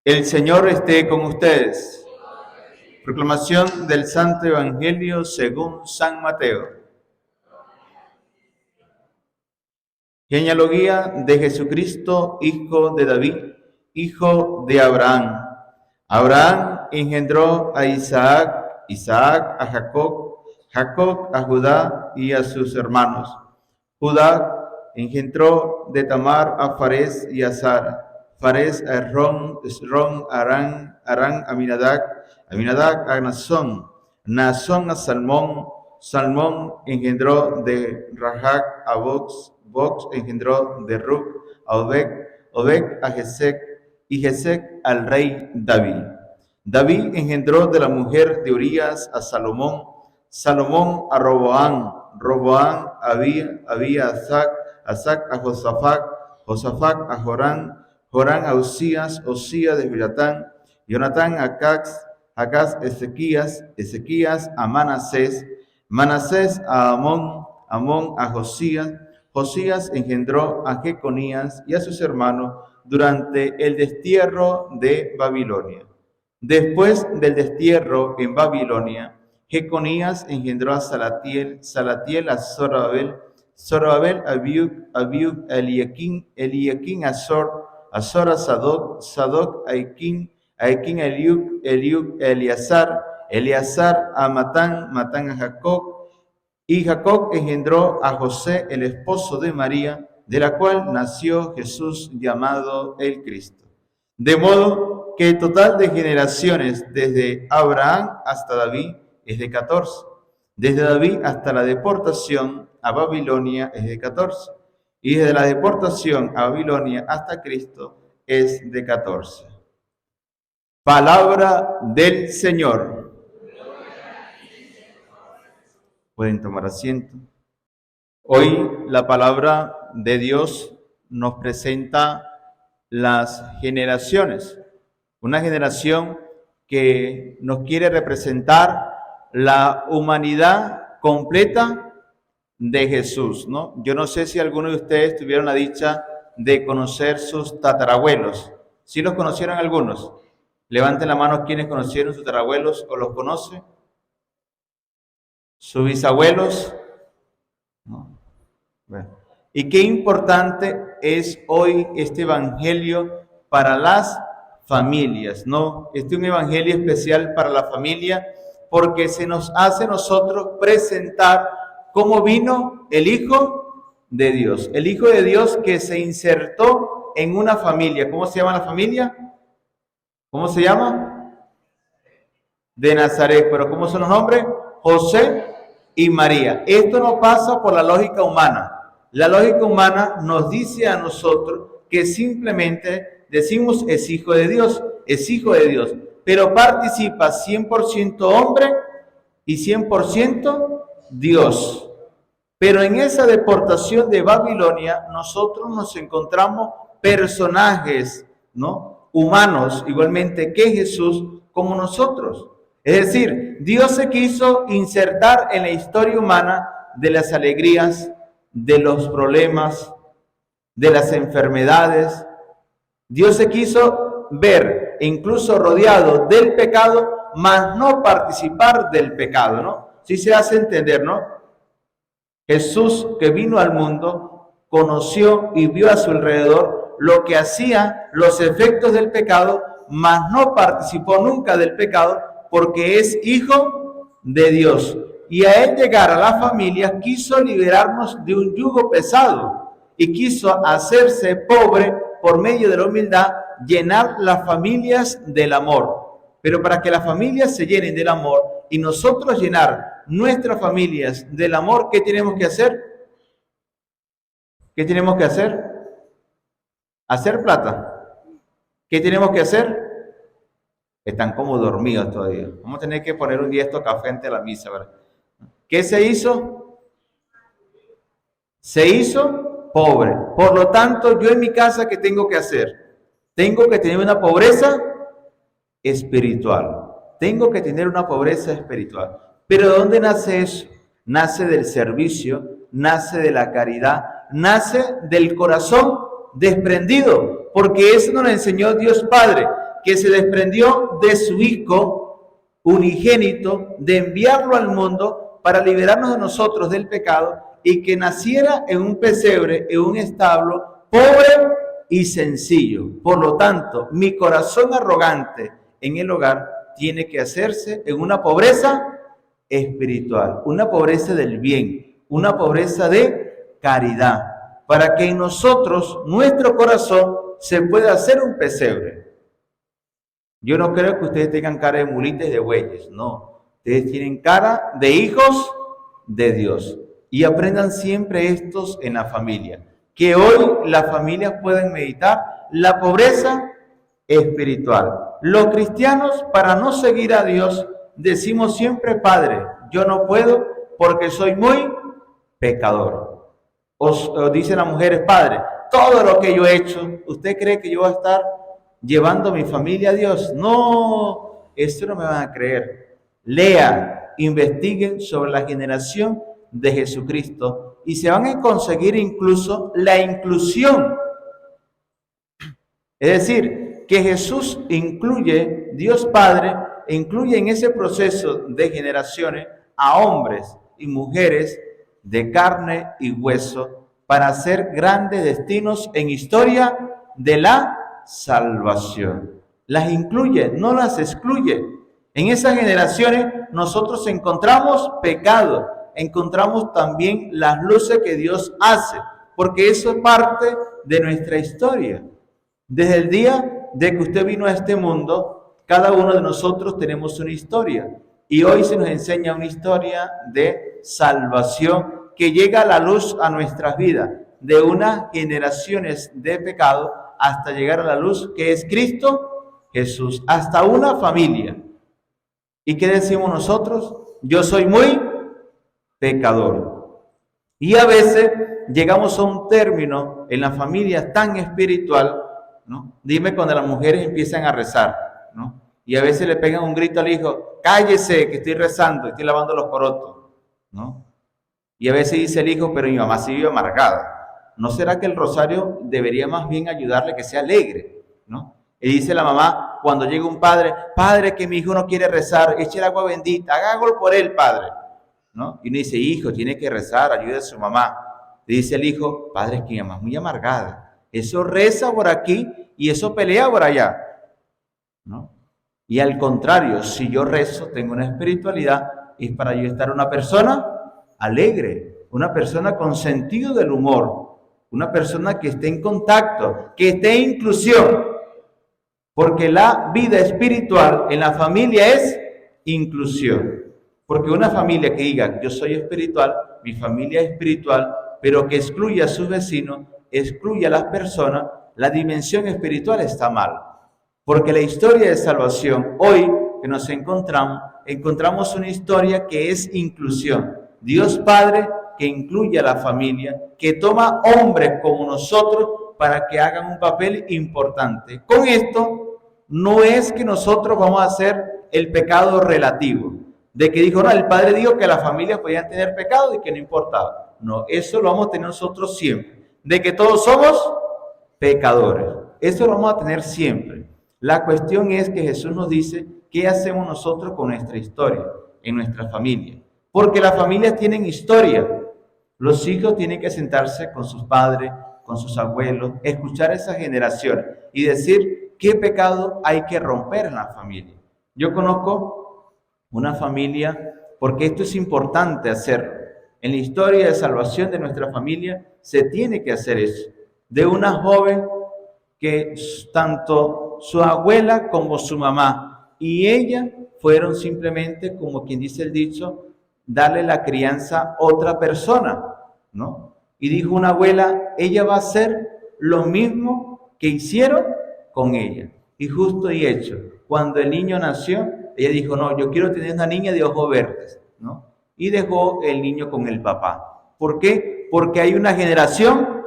El Señor esté con ustedes. Proclamación del Santo Evangelio según San Mateo. Genealogía de Jesucristo, hijo de David, hijo de Abraham. Abraham engendró a Isaac, Isaac a Jacob, Jacob a Judá y a sus hermanos. Judá engendró de Tamar a Farés y a Sara. Farés a Esrón a Arán a Aminadab a Nazón, Nazón a Salmón, Salmón engendró de Rahac a Box, Box engendró de Ruc a Obed a Gesec, y Gesec al rey David. David engendró de la mujer de Urías a Salomón, Salomón a Roboán, Roboán a Asac a Josafat, Josafat a Jorán, Jorán a Usías, Usías de Jonatán, Jonatán a Acaz, Ezequías a Manasés, Manasés a Amón, Amón a Josías, Josías engendró a Jeconías y a sus hermanos durante el destierro de Babilonia. Después del destierro en Babilonia, Jeconías engendró a Salatiel, Salatiel a Zorobabel, Zorobabel a Abiud, Eliaquín a Azor a Sadoc, Sadoc a Equín a Eliud, Eliud a Eleazar a Matán, Matán a Jacob, y Jacob engendró a José, el esposo de María, de la cual nació Jesús llamado el Cristo. De modo que el total de generaciones desde Abraham hasta David es de 14. Desde David hasta la deportación a Babilonia es de 14. Y desde la deportación a Babilonia hasta Cristo es de 14. Palabra del Señor. Pueden tomar asiento. Hoy la palabra de Dios nos presenta las generaciones. Una generación que nos quiere representar la humanidad completa de Jesús, ¿no? Yo no sé si alguno de ustedes tuvieron la dicha de conocer sus tatarabuelos. ¿Sí los conocieron algunos? Levanten la mano quienes conocieron sus tatarabuelos o los conocen. ¿Sus bisabuelos? ¿No? Bueno. Y qué importante es hoy este evangelio para las familias, ¿no? Este es un evangelio especial para la familia porque se nos hace a nosotros presentar cómo vino el Hijo de Dios. El Hijo de Dios que se insertó en una familia. ¿Cómo se llama la familia? ¿Cómo se llama? De Nazaret. ¿Pero cómo son los nombres? José y María. Esto no pasa por la lógica humana. La lógica humana nos dice a nosotros que simplemente decimos es hijo de Dios, es hijo de Dios, pero participa 100% hombre y 100% Dios. Pero en esa deportación de Babilonia nosotros nos encontramos personajes, ¿no? Humanos, igualmente que Jesús, como nosotros. Es decir, Dios se quiso insertar en la historia humana de las alegrías, de los problemas, de las enfermedades. Dios se quiso ver incluso rodeado del pecado, mas no participar del pecado, ¿no? Sí se hace entender, ¿no? Jesús que vino al mundo, conoció y vio a su alrededor lo que hacía los efectos del pecado, mas no participó nunca del pecado porque es hijo de Dios. Y a él llegar a la familia quiso liberarnos de un yugo pesado y quiso hacerse pobre por medio de la humildad, llenar las familias del amor. Pero para que las familias se llenen del amor y nosotros llenar nuestras familias del amor, ¿qué tenemos que hacer? ¿Qué tenemos que hacer? Hacer plata. ¿Qué tenemos que hacer? Están como dormidos todavía. Vamos a tener que poner un día esto café ante la misa, ¿verdad? ¿Qué se hizo? Se hizo pobre. Por lo tanto, yo en mi casa, ¿qué tengo que hacer? Tengo que tener una pobreza espiritual. Tengo que tener una pobreza espiritual. ¿Pero de dónde nace eso? Nace del servicio, nace de la caridad, nace del corazón desprendido, porque eso nos lo enseñó Dios Padre. que se desprendió de su Hijo unigénito, de enviarlo al mundo para liberarnos de nosotros del pecado y que naciera en un pesebre, en un establo, pobre y sencillo. Por lo tanto, mi corazón arrogante en el hogar tiene que hacerse en una pobreza espiritual, una pobreza del bien, una pobreza de caridad, para que en nosotros, nuestro corazón, se pueda hacer un pesebre. Yo no creo que ustedes tengan cara de mulitas y de bueyes, no. Ustedes tienen cara de hijos de Dios. Y aprendan siempre estos en la familia. Que hoy las familias pueden meditar la pobreza espiritual. Los cristianos, para no seguir a Dios, decimos siempre, Padre, yo no puedo porque soy muy pecador. Os dicen las mujeres, Padre, todo lo que yo he hecho, ¿usted cree que yo voy a estar llevando a mi familia a Dios? No, eso no me van a creer. Lean, investiguen sobre la generación de Jesucristo y se van a conseguir incluso la inclusión. Es decir, que Jesús incluye, Dios Padre, incluye en ese proceso de generaciones a hombres y mujeres de carne y hueso para hacer grandes destinos en historia de la salvación. Las incluye, no las excluye. En esas generaciones nosotros encontramos pecado, encontramos también las luces que Dios hace, porque eso es parte de nuestra historia. Desde el día de que usted vino a este mundo, cada uno de nosotros tenemos una historia. Y hoy se nos enseña una historia de salvación que llega a la luz a nuestras vidas, de unas generaciones de pecado hasta llegar a la luz que es Cristo Jesús, hasta una familia. ¿Y qué decimos nosotros? Yo soy muy pecador. Y a veces llegamos a un término en la familia tan espiritual, ¿no? Dime cuando las mujeres empiezan a rezar, ¿no? Y a veces le pegan un grito al hijo, cállese que estoy rezando, estoy lavando los corotos, ¿no? Y a veces dice el hijo, pero mi mamá se vive amargada. ¿No será que el rosario debería más bien ayudarle que sea alegre, ¿no? Y dice la mamá, cuando llega un padre, padre, que mi hijo no quiere rezar, eche el agua bendita, haga algo por él, padre, ¿no? Y uno dice, hijo, tiene que rezar, ayude a su mamá. Le dice el hijo, padre, es que mi mamá es muy amargada. Eso reza por aquí y eso pelea por allá, ¿no? Y al contrario, si yo rezo, tengo una espiritualidad, es para yo estar una persona alegre, una persona con sentido del humor, una persona que esté en contacto, que esté en inclusión, porque la vida espiritual en la familia es inclusión. Porque una familia que diga, yo soy espiritual, mi familia es espiritual, pero que excluya a sus vecinos, excluye a las personas, la dimensión espiritual está mal. Porque la historia de salvación, hoy que nos encontramos una historia que es inclusión. Dios Padre que incluye a la familia, que toma hombres como nosotros para que hagan un papel importante. Con esto, no es que nosotros vamos a hacer el pecado relativo, de que dijo, no, el Padre dijo que las familias podían tener pecado y que no importaba. No, eso lo vamos a tener nosotros siempre, de que todos somos pecadores. Eso lo vamos a tener siempre. La cuestión es que Jesús nos dice, ¿qué hacemos nosotros con nuestra historia en nuestra familia? Porque las familias tienen historia. Los hijos tienen que sentarse con sus padres, con sus abuelos, escuchar esa generación y decir qué pecado hay que romper en la familia. Yo conozco una familia, porque esto es importante hacerlo. En la historia de salvación de nuestra familia se tiene que hacer eso. De una joven que tanto su abuela como su mamá y ella fueron simplemente, como quien dice el dicho, darle la crianza a otra persona, ¿no? Y dijo una abuela, ella va a hacer lo mismo que hicieron con ella. Y justo y hecho, cuando el niño nació, ella dijo, no, yo quiero tener una niña de ojos verdes, ¿no? Y dejó el niño con el papá. ¿Por qué? Porque hay una generación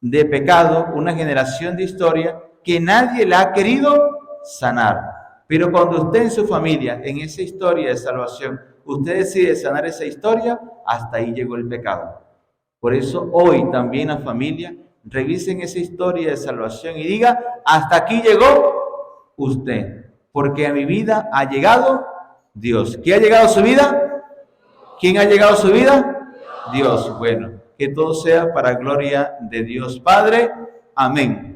de pecado, una generación de historia que nadie la ha querido sanar. Pero cuando usted en su familia, en esa historia de salvación, usted decide sanar esa historia, hasta ahí llegó el pecado. Por eso hoy también la familia revisen esa historia de salvación y diga, hasta aquí llegó usted, porque a mi vida ha llegado Dios. ¿Quién ha llegado a su vida? ¿Quién ha llegado a su vida? Dios. Bueno, que todo sea para gloria de Dios Padre. Amén.